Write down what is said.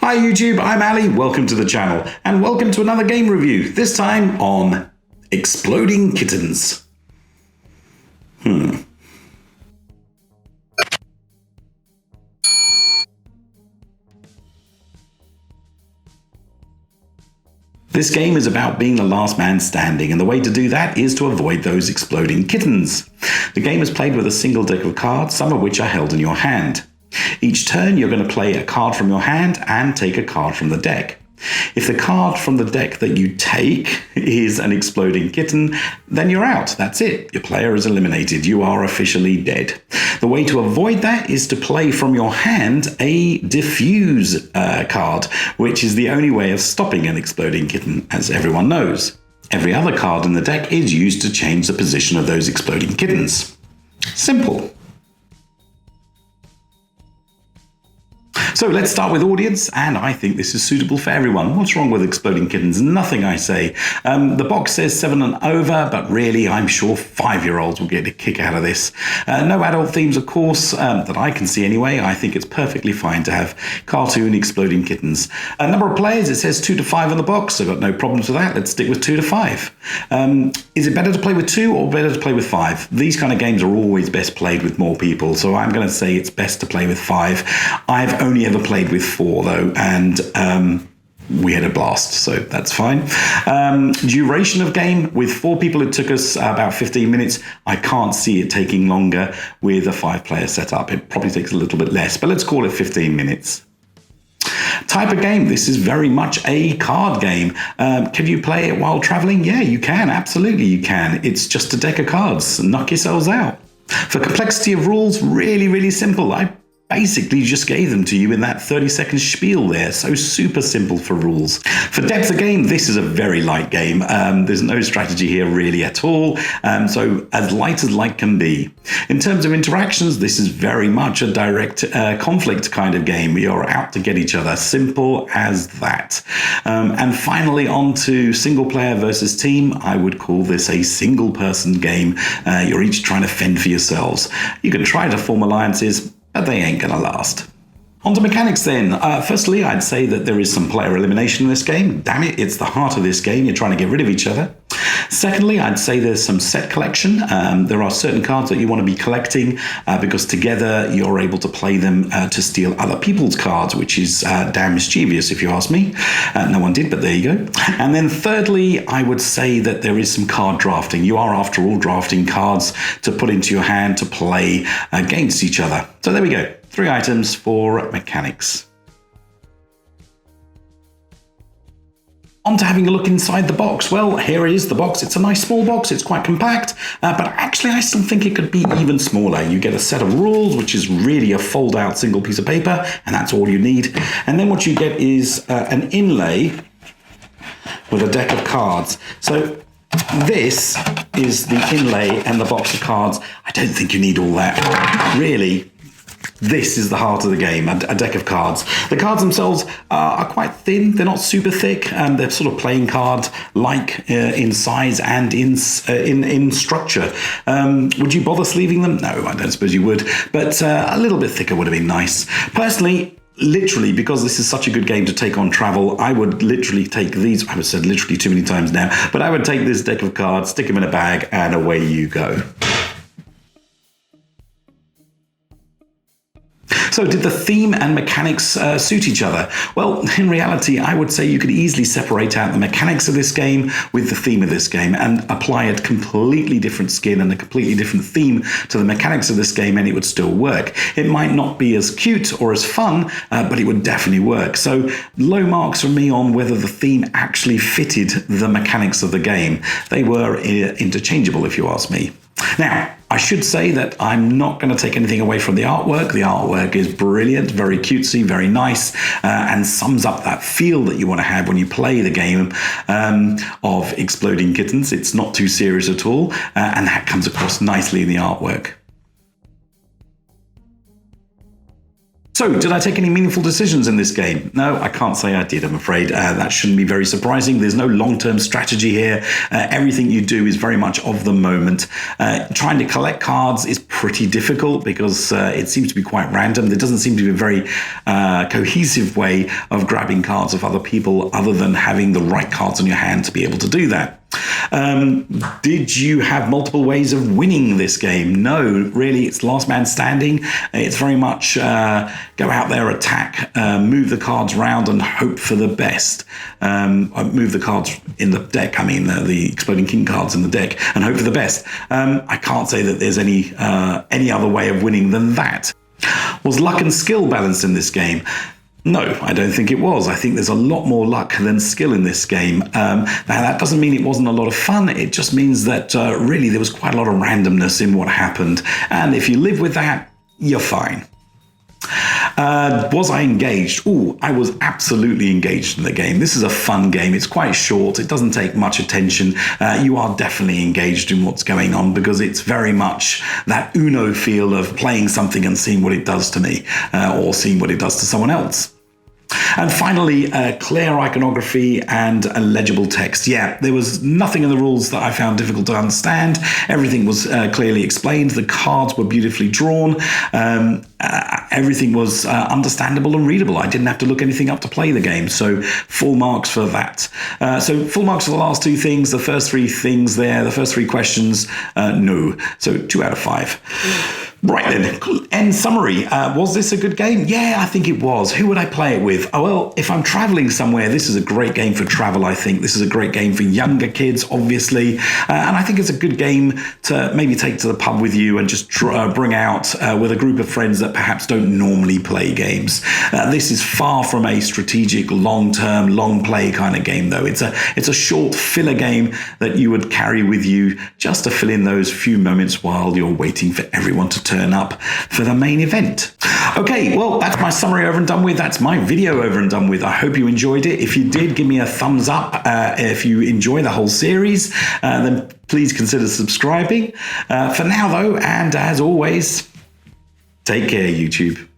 Hi YouTube, I'm Ali, welcome to the channel, and welcome to another game review, this time on Exploding Kittens. This game is about being the last man standing, and the way to do that is to avoid those exploding kittens. The game is played with a single deck of cards, some of which are held in your hand. Each turn you're going to play a card from your hand and take a card from the deck. If the card from the deck that you take is an exploding kitten, then you're out. That's it. Your player is eliminated. You are officially dead. The way to avoid that is to play from your hand a diffuse card, which is the only way of stopping an exploding kitten, as everyone knows. Every other card in the deck is used to change the position of those exploding kittens. Simple. So let's start with audience, and I think this is suitable for everyone. What's wrong with exploding kittens? Nothing, I say. The box says 7 and over, but really I'm sure 5-year-olds will get a kick out of this. No adult themes, of course, that I can see anyway. I think it's perfectly fine to have cartoon exploding kittens. Number of players, it says 2 to 5 on the box. I've got no problems with that. Let's stick with 2 to 5. Is it better to play with 2 or better to play with 5? These kind of games are always best played with more people, so I'm going to say it's best to play with 5. I've only ever played with 4 though, and we had a blast, so that's fine. Duration of game, with 4 people it took us about 15 minutes. I can't see it taking longer with a 5-player setup. It probably takes a little bit less, but let's call it 15 minutes. Type of game, this is very much a card game. Can you play it while traveling? Yeah, you can, absolutely you can. It's just a deck of cards, knock yourselves out. For complexity of rules, really simple. I basically just gave them to you in that 30-second spiel there, so super simple for rules. For depth of game, this is a very light game. There's no strategy here really at all, so as light can be. In terms of interactions, this is very much a direct conflict kind of game. You're out to get each other, simple as that. And finally, on to single player versus team. I would call this a single person game. You're each trying to fend for yourselves. You can try to form alliances, but they ain't gonna last. On to mechanics then. Firstly, I'd say that there is some player elimination in this game. Damn it, it's the heart of this game. You're trying to get rid of each other. Secondly, I'd say there's some set collection. There are certain cards that you want to be collecting because together you're able to play them to steal other people's cards, which is damn mischievous if you ask me. No one did, but there you go. And then thirdly, I would say that there is some card drafting. You are, after all, drafting cards to put into your hand to play against each other. So there we go. 3 items for mechanics. On to having a look inside the box. Well, here is the box. It's a nice small box. It's quite compact, but actually I still think it could be even smaller. You get a set of rules, which is really a fold-out single piece of paper, and that's all you need. And then what you get is an inlay with a deck of cards. So this is the inlay and the box of cards. I don't think you need all that. Really, this is the heart of the game, a deck of cards. The cards themselves are quite thin. They're not super thick. They're sort of playing card-like in size and in structure. Would you bother sleeving them? No, I don't suppose you would. But a little bit thicker would have been nice. Personally, literally, because this is such a good game to take on travel, I would literally take these. I've said literally too many times now, but I would take this deck of cards, stick them in a bag, and away you go. So did the theme and mechanics suit each other? Well, in reality, I would say you could easily separate out the mechanics of this game with the theme of this game and apply a completely different skin and a completely different theme to the mechanics of this game, and it would still work. It might not be as cute or as fun, but it would definitely work. So low marks from me on whether the theme actually fitted the mechanics of the game. They were interchangeable, if you ask me. Now, I should say that I'm not going to take anything away from the artwork. The artwork is brilliant, very cutesy, very nice, and sums up that feel that you want to have when you play the game of Exploding Kittens. It's not too serious at all, and that comes across nicely in the artwork. So, did I take any meaningful decisions in this game? No, I can't say I did, I'm afraid. That shouldn't be very surprising. There's no long-term strategy here. Everything you do is very much of the moment. Trying to collect cards is pretty difficult because it seems to be quite random. There doesn't seem to be a very cohesive way of grabbing cards of other people other than having the right cards in your hand to be able to do that. Did you have multiple ways of winning this game? No, really, it's last man standing. It's very much go out there, attack, move the cards around and hope for the best. Move the cards in the deck, the exploding king cards in the deck, and hope for the best. I can't say that there's any other way of winning than that. Was luck and skill balanced in this game? No, I don't think it was. I think there's a lot more luck than skill in this game. Now, that doesn't mean it wasn't a lot of fun. It just means that really there was quite a lot of randomness in what happened. And if you live with that, you're fine. Was I engaged? Oh, I was absolutely engaged in the game. This is a fun game. It's quite short. It doesn't take much attention. You are definitely engaged in what's going on because it's very much that Uno feel of playing something and seeing what it does to me or seeing what it does to someone else. And finally, clear iconography and a legible text. Yeah, there was nothing in the rules that I found difficult to understand. Everything was clearly explained. The cards were beautifully drawn. Everything was understandable and readable. I didn't have to look anything up to play the game. So full marks for that. So full marks for the last two things. The first three things there, the first three questions, no. So 2 out of 5. Right then, end summary. Was this a good game? Yeah, I think it was. Who would I play it with? Oh, well, if I'm traveling somewhere, this is a great game for travel, I think. This is a great game for younger kids, obviously. And I think it's a good game to maybe take to the pub with you and just bring out with a group of friends that perhaps don't normally play games. This is far from a strategic, long-term, long-play kind of game, though. It's a short filler game that you would carry with you just to fill in those few moments while you're waiting for everyone to turn up for the main event. Okay, well, that's my summary over and done with. That's my video over and done with. I hope you enjoyed it. If you did, give me a thumbs up. If you enjoy the whole series, then please consider subscribing. For now, though, and as always, take care, YouTube.